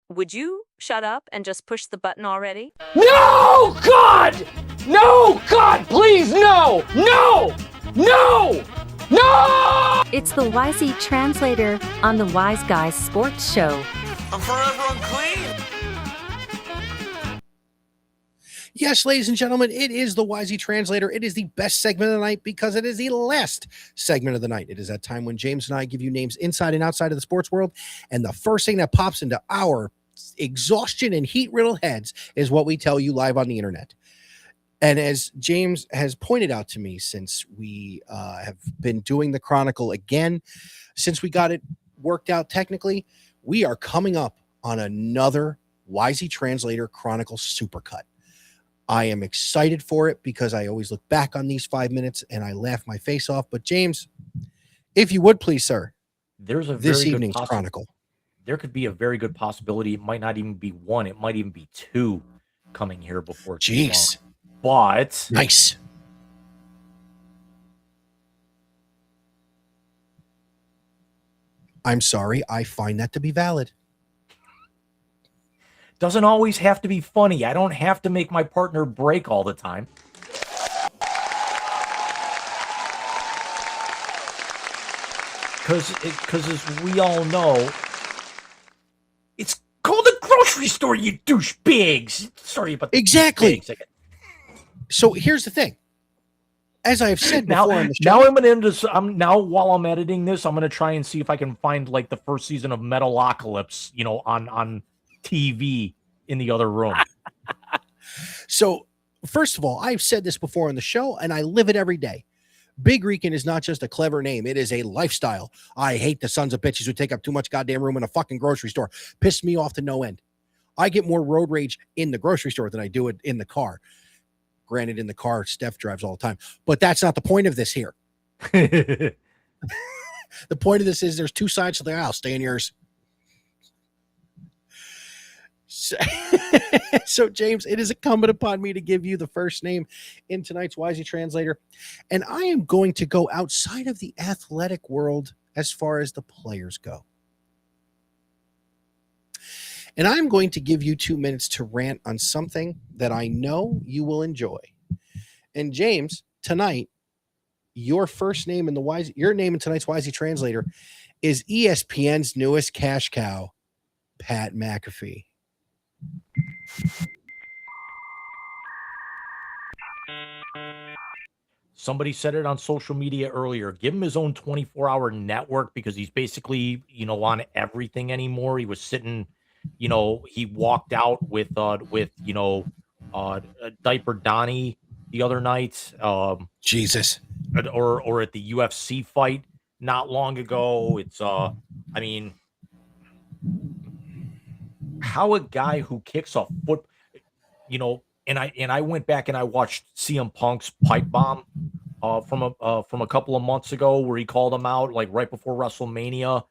Would you shut up and just push the button already? No, God! No, God, please, no! No! No! No! It's the Wisey Translator on the Wise Guys Sports Show. I'm forever unclean. Yes, ladies and gentlemen, it is the Wisey Translator. It is the best segment of the night because it is the last segment of the night. It is that time when James and I give you names inside and outside of the sports world, and the first thing that pops into our exhaustion and heat-riddled heads is what we tell you live on the internet. And as James has pointed out to me, since we have been doing the Chronicle again, since we got it worked out technically, we are coming up on another Wisey Translator Chronicle Supercut. I am excited for it because I always look back on these 5 minutes and I laugh my face off. But James, if you would please, sir, There's a this very evening's good Chronicle. There could be a very good possibility. It might not even be one. It might even be two coming here before too long. Jeez. But Nice. I'm sorry. I find that to be valid. doesn't always have to be funny. I don't have to make my partner break all the time. Because as we all know, it's called a grocery store, you douchebags. Sorry about the Exactly. douchebags. So here's the thing. As I've said before on the show, Now I'm gonna end this. Now while I'm editing this, I'm gonna try and see if I can find like the first season of Metalocalypse, on TV in the other room. So first of all, I've said this before on the show, and I live it every day. Big Rican is not just a clever name. It is a lifestyle. I hate the sons of bitches who take up too much goddamn room in a fucking grocery store. Piss me off to no end. I get more road rage in the grocery store than I do it in the car. Granted, in the car, Steph drives all the time. But that's not the point of this here. The point of this is there's two sides to the aisle. Stay in yours. So, James, it is incumbent upon me to give you the first name in tonight's Wisey Translator. And I am going to go outside of the athletic world as far as the players go. And I'm going to give you 2 minutes to rant on something that I know you will enjoy. And James, tonight, your first name in your name in tonight's Wisey Translator is ESPN's newest cash cow, Pat McAfee. Somebody said it on social media earlier. Give him his own 24-hour network because he's basically, on everything anymore. He was sitting, he walked out with Diaper Donnie the other night. Jesus. Or at the UFC fight not long ago. It's how a guy who kicks a foot, and I went back and I watched CM Punk's pipe bomb from a couple of months ago where he called him out like right before WrestleMania.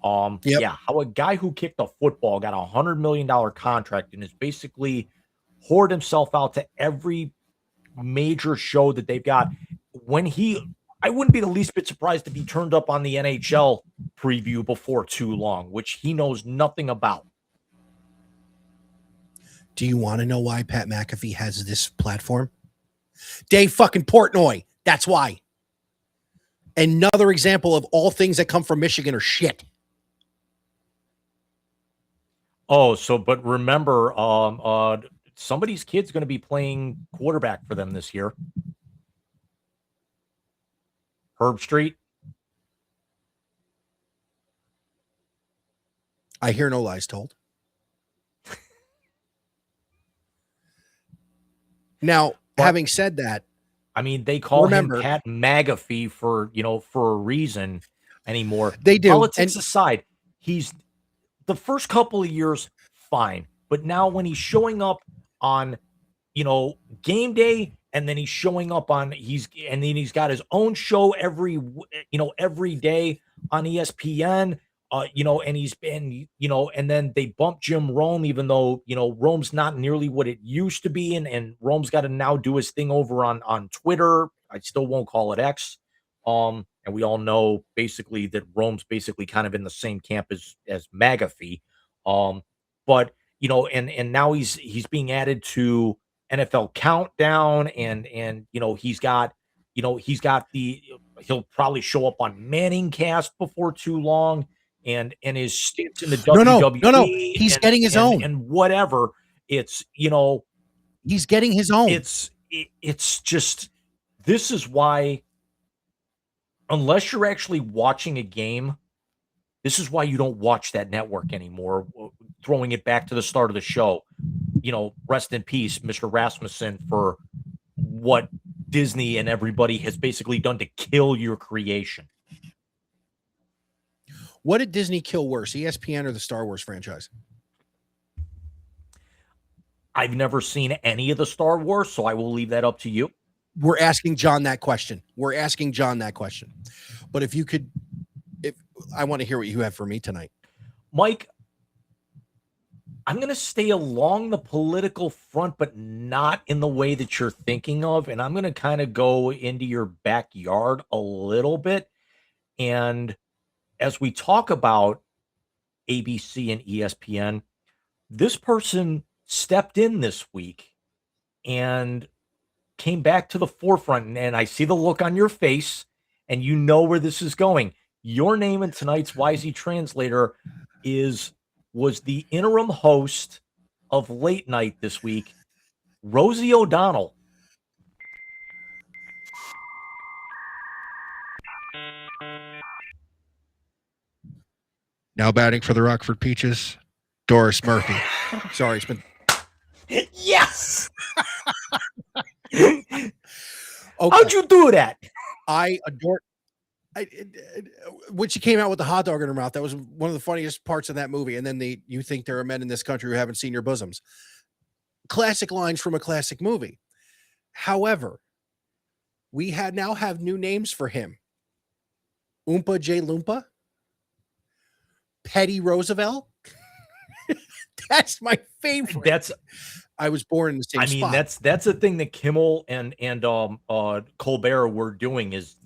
Yep. Yeah, how a guy who kicked a football got $100 million contract and is basically hoard himself out to every major show that they've got. I wouldn't be the least bit surprised if he turned up on the NHL preview before too long, which he knows nothing about. Do you want to know why Pat McAfee has this platform? Dave fucking Portnoy. That's why. Another example of all things that come from Michigan are shit. Oh, but remember, somebody's kid's going to be playing quarterback for them this year. Herb Street. I hear no lies told. Now, having said that, they call him Pat McAfee for a reason anymore. They do. Politics aside, he's the first couple of years fine, but now when he's showing up on, game day, and then he's showing up and then he's got his own show every day on ESPN. And he's been, and then they bump Jim Rome, even though, Rome's not nearly what it used to be. And Rome's got to now do his thing over on Twitter. I still won't call it X. And we all know basically that Rome's basically kind of in the same camp as McAfee. but and now he's being added to NFL Countdown, and he'll probably show up on Manning Cast before too long, and his stints in the WWE. No. He's getting his own and whatever. It's he's getting his own. It's just, this is why, unless you're actually watching a game, this is why you don't watch that network anymore. Throwing it back to the start of the show, rest in peace, Mr. Rasmussen, for what Disney and everybody has basically done to kill your creation. What did Disney kill worse, ESPN or the Star Wars franchise? I've never seen any of the Star Wars, so I will leave that up to you. We're asking John that question. But if I want to hear what you have for me tonight. Mike, I'm going to stay along the political front, but not in the way that you're thinking of. And I'm going to kind of go into your backyard a little bit. And as we talk about ABC and ESPN, this person stepped in this week and came back to the forefront. And I see the look on your face, and you know where this is going. Your name in tonight's Wisey Translator was the interim host of Late Night this week, Rosie O'Donnell. Now batting for the Rockford Peaches, Doris Murphy. Sorry, it's been... Yes! Okay. How'd you do that? I adore... when she came out with the hot dog in her mouth, that was one of the funniest parts of that movie. And then you think there are men in this country who haven't seen your bosoms. Classic lines from a classic movie. However, we now have new names for him. Oompa J. Loompa. Petty Roosevelt. That's my favorite. I was born in the same spot. That's the thing that Kimmel and Colbert were doing is,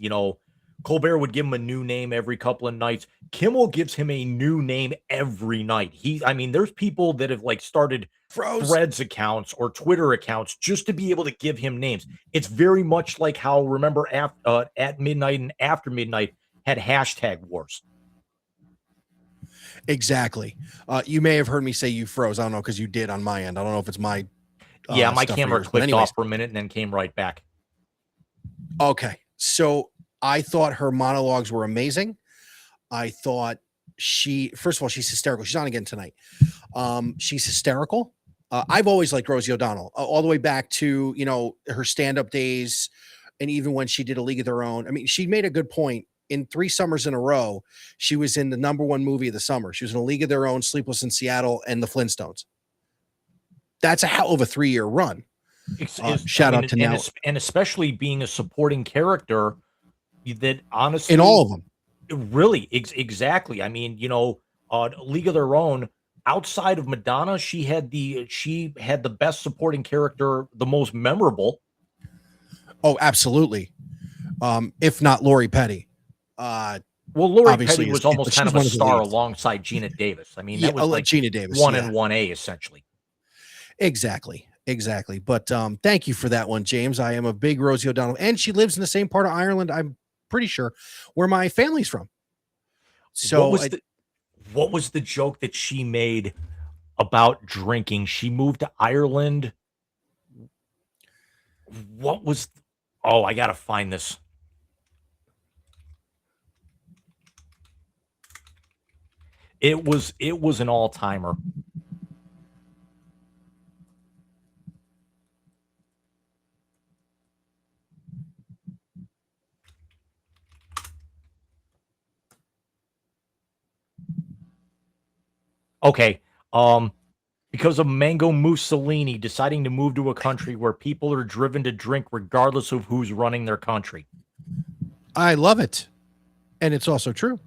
Colbert would give him a new name every couple of nights. Kimmel gives him a new name every night. There's people that have started Threads accounts or Twitter accounts just to be able to give him names. It's very much like how, remember, at midnight and after midnight had hashtag wars. Exactly. You may have heard me say you froze. I don't know, because you did on my end. I don't know if it's my my camera clicked off for a minute and then came right back. Okay. So I thought her monologues were amazing. I thought first of all, she's hysterical. She's on again tonight. She's hysterical. I've always liked Rosie O'Donnell all the way back to, her stand-up days. And even when she did A League of Their Own, she made a good point. In 3 summers in a row, she was in the #1 movie of the summer. She was in A League of Their Own, Sleepless in Seattle, and The Flintstones. That's a hell of a 3-year run. Shout out to now. And especially being a supporting character that honestly... in all of them. Really, exactly. League of Their Own, outside of Madonna, she had the best supporting character, the most memorable. Oh, absolutely. If not Lori Petty. Lori Petty was almost kind of a star alongside Gina Davis. That was like Gina Davis, 1 and 1A essentially. Exactly. But thank you for that one, James. I am a big Rosie O'Donnell, and she lives in the same part of Ireland, I'm pretty sure, where my family's from. So what was the joke that she made about drinking? She moved to Ireland. I gotta find this. It was an all-timer. Okay. Because of Mango Mussolini deciding to move to a country where people are driven to drink regardless of who's running their country. I love it. And it's also true.